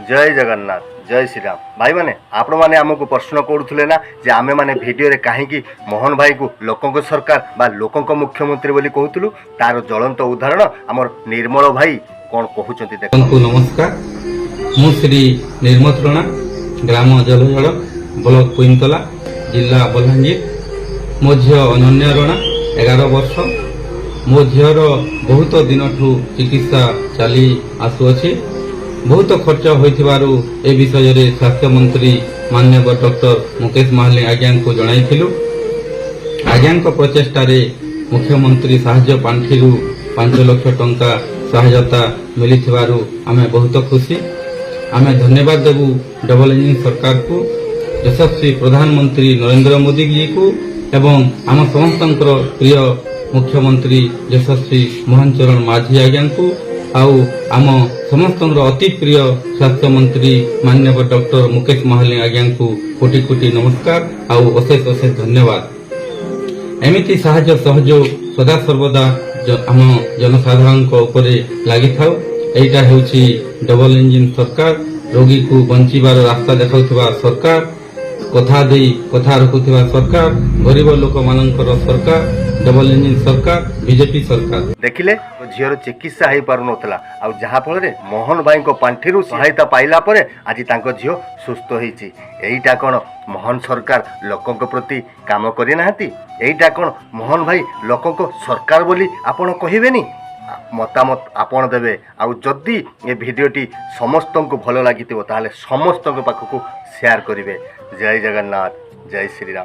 जय जगन्नाथ जय श्री राम भाई माने आपण माने आमको प्रश्न करूथुले ना जे आमे माने वीडियो रे काहेकि मोहन भाई को लोकंक सरकार बा लोकंक मुख्यमंत्री बोली कहूथुलु तार ज्वलंत उदाहरण आमर निर्मल भाई कोन कहउचंती देखो। नमस्कार मु श्री निर्मल रणा ग्राम जलजड़ ब्लॉक कुइंतला जिला बलांगीर मो झी अनन्या रणा 11 वर्ष मो झीर बहुत दिन चिकित्सा चली आसुअछि बहुत खर्च होइथिबारु ए विषय रे स्वास्थ्य मंत्री माननीय डॉक्टर मुकेश महालिंग आज्ञा को जणाइथिलु। आज्ञा प्रचेष्टा रे मुख्यमंत्री साहाय्य पांठी 5 लाख टंका सहायता मिलिथिबारु आमे बहुत खुशी। आमे धन्यवाद देबु डबल इंजिन सरकार को, यशस्वी प्रधानमंत्री नरेंद्र मोदी जी को एवं आम समस्त प्रिय मुख्यमंत्री यशस्वी मोहन चरण माझी आज्ञा को आउ आम समस्त अति प्रिय स्वास्थ्य मंत्री माननीय डॉक्टर मुकेश महालिंग आज्ञा को कोटि कोटि नमस्कार आउ अशेष अशेष धन्यवाद। एमिति साहाय्य सहयोग सदा सर्वदा आम जनसाधारण उपरे लगी था। एटा हेउछि डबल इंजिन सरकार, रोगी को बंचिबार रास्ता देखाउथिबा सरकार, कथा देई कथा रखुथिबा सरकार, गरीब लोक मानकर सरकार, डबल इंजिन सरकार, बीजेपी सरकार। देखिले झीर चिकित्सा हो पार नथला आ जहा फल रे मोहन भाई को पांठिरु सहायता पाइला परे आज तांको झील सुस्थ होईची। एईटा कोन मोहन सरकार लोकंक प्रति काम करि नाहंती? एईटा कोन मोहन भाई लोकंक सरकार बोली आपण कहिबेनी? मतामत आपण देबे। आ जदि ए भिडियोटी समस्तंको भल लागिथिबो ताहाले समस्तंक पाखकु शेयर करिवे। जय जगन्नाथ जय श्री राम।